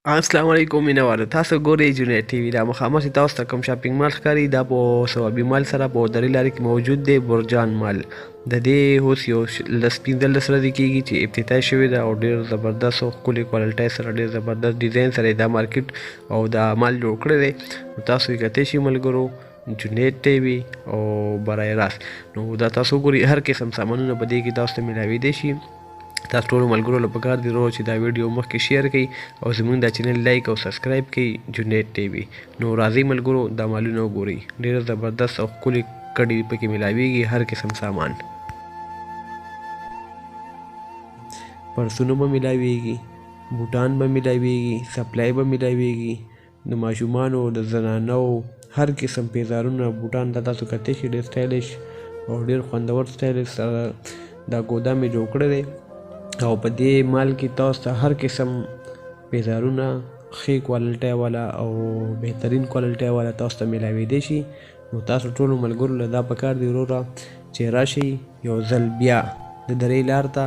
السلام علیکم مینوالو تاسو ګورئ جنید ټي وي دا مخامخ چې تاسو ته کوم شاپینګ مال ښکاري دا په صوابي مال سره په درې لارې کې موجود دی برجان مال د دې اوس یو 15 ورځې کېږي چې افتتاح شوې ده او ډېر زبردست او ښکلې کوالټۍ سره ډېر زبردست ډیزاین سره دا مارکیټ او دا مال جوړ کړی دی نو تاسو یې کتلی شئ ملګرو جنید ټي وي او برای راست نو دا تاسو ګورئ هر قسم سامانونه په دې کې تاسو ته میلاویدی شي تاسو ټولو ملګرو له پکار دی چې دا ویډیو مخکې شیر کړئ او زموږ دا چینل لایک او سبسکرایب کړئ جنید ټي وي نو راځئ ملګرو دا مالونه وګورئ ډېر زبردست او ښکلې کډې پکې میلاویږي هر قسم سامان پرسونه به میلاویږي بوټان به میلاویږي سپلای به میلاویږي د ماشومانو د زنانو هر قسم پیزارونه بوټان دا تاسو کتلی شئ ډېر سټایلش او ډېر خوندور سټایلش سره دا ګودام یې جوړ کړی دی او په دې مال کې تاسو ته هر قسم پیزارونه ښې کوالټۍ والا او بهترین کوالټۍ والا تاسو ته میلاویدی شي نو تاسو ټولو ملګرو له دا پکار دی وروره چې راشئ یو ځل بیا د درې لار ته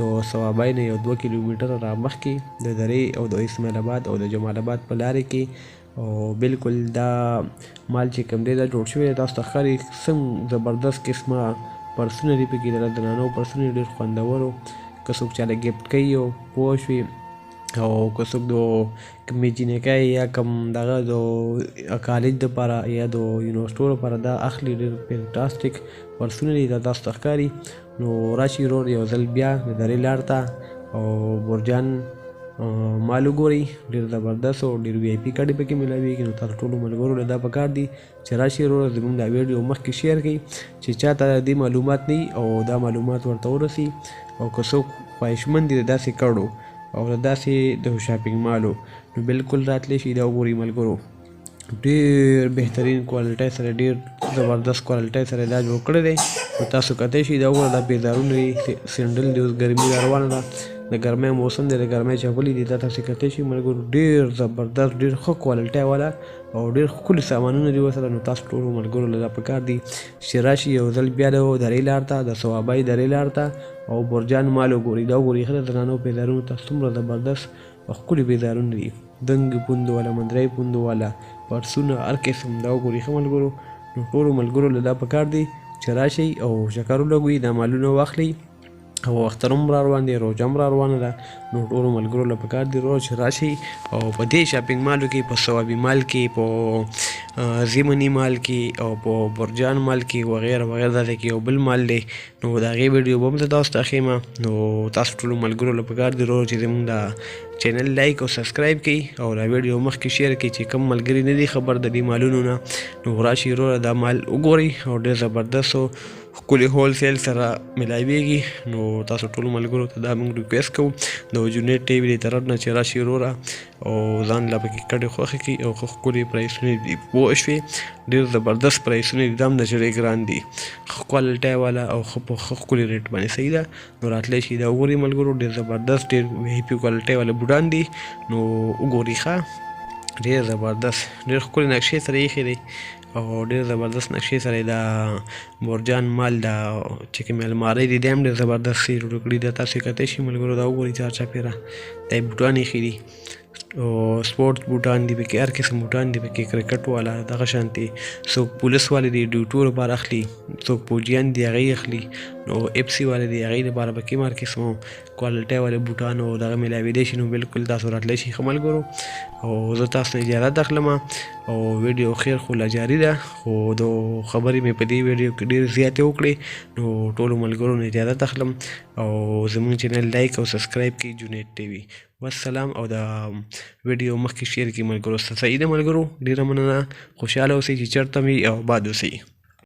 د صوابۍ نه یو 2 کیلومیټره را مخکې د درې او د اسماعیل آباد او د جمال آباد په لارې کې او بالکل دا مال چې کوم دی دا جوړ شوی دی تاسو ته ښکاري سم زبردست قسمه پرسونه دي پکې د زنانو پرسونه ډېر خوندورو که څوک چاله ګفټ کوي او پوه شوي او که څوک د کومې جینکۍ یا کوم دغه د کالج دپاره یا د یونیورسټو لپاره دا اخلي ډېر فینټاسټیک پرسونه دي دا تاسو ته ښکاري نو راشئ ورور یو ځل بیا د درې لار ته او برجان مال وګورئ ډېر زبردست او ډېر وي آی پي کډې پکې میلاویږي نو تاسو ټولو ملګرو له دا پکار دي چې راشئ وروره زموږ دا ویډیو مخکې شیر کړئ چې چا ته د دې معلومات نه وي او دا معلومات ورته ورسي او که څوک خواهشمند دي د داسې کډو او د داسې د شاپینګ مالو نو بالکل راتلی شي دا وګورئ ملګرو ډېر بهترین کوالټۍ سره ډېر زبردست کوالټۍ سره دا جوړ کړی دی نو تاسو کتلی شئ دا وګوره دا پیزارونه دي سینډل دي اوس ګرمي را روانه ده د ګرمۍ موسم دی د ګرمۍ چپلې دي دا تاسې کتلی شئ ملګرو ډېر زبردست ډېر ښه کوالټۍ والا او ډېر ښکلي سامانونه دي ورسره نو تاسو ټولو ملګرو له دا پکار دي چې راشي یو ځل بیا د درې لار ته د صوابۍ درې لار ته او برجان مال وګورئ دا وګورئ ښه د زنانو پیزارونو ته څومره زبردست او ښکلي پیزارونه دي دنګې پوندو والا مندرۍ پوندو والا پرسونه هر قسم دا وګورئ ښه ملګرو نو ټولو ملګرو له دا پکار دي چې راشئ او چکر ولګوئ دا مالونه واخلئ او اختر هم را روان دی روژه هم را روانه ده نو ټولو ملګرو له پکار دی روز چې راشئ او په دې شاپینګ مالو کې په صوابي مال کې په زیمني مال کې او په برجان مال کې وغیره وغیره داسې کې یو بل مال دی نو د هغې ویډیو به هم زه تاسو ته ښیم نو تاسو ټولو ملګرو له پکار دی روز چې زموږ دا چینل لایک او سبسکرایب کړئ او دا ویډیو مخکې شیر کړئ چې کوم ملګري نه دي خبر د دې مالونو نه نو راشئ وروره دا مال وګورئ او ډېر زبردست او ښکلي هول سیل سره میلاویږي نو تاسو ټولو ملګرو ته دا موږ ریکویسټ کوو د جنید ټي وي د طرف نه چې راشئ وروره او ځان له پکې کډې خوښې کړي او ښه ښکلي پرایسونه دي پوه شوې ډېر زبردست پرایسونه دي دا هم د چې ډېر ګران دي ښه کوالټۍ والا او ښه په ښه ښکلي ریټ باندې صحیح ده نو راتلی شي دا وګورئ ملګرو ډېر زبردست ډېر وي آی پي کوالټۍ والا بوټان دي نو وګورئ ښه ډېر زبردست ډېر ښکلې نقشې سره ایښې دی او ډېر زبردست نقشې سره دا برجان مال دا چې کومې المارۍ دي دا هم ډېر زبردست جوړ کړي دا تاسو یې کتلی شئ ملګرو دا وګورئ چار چاپېره دا یې بوټان ایښي دي او سپورټس بوټان دي پکې هر قسم بوټان دي پکې کرکټ والا دغه شانتې څوک پولیس والے دي ډیوټو لپاره اخلي څوک فوجیان دي هغې اخلي نو اف سی والے دي هغې لپاره پکې هر قسمو کوالټۍ والے بوټان او دغه میلاویدی شي نو بالکل تاسو راتلی شئ ښه ملګرو او زه تاسو نه اجازت اخلم او ویډیو خیر خو لا جاري ده خو د خبرې مې په دې ویډیو کې ډېرې زیاتې وکړې نو ټولو ملګرو نه اجازت اخلم او زموږ چینل لایک او سبسکرایب کړئ جنید ټي وي والسلام او دا ویډیو مخکې شیر کړئ ملګرو صحیح ده ملګرو ډېره مننه خوشحاله اوسئ چې چېرته وي او آباد اوسئ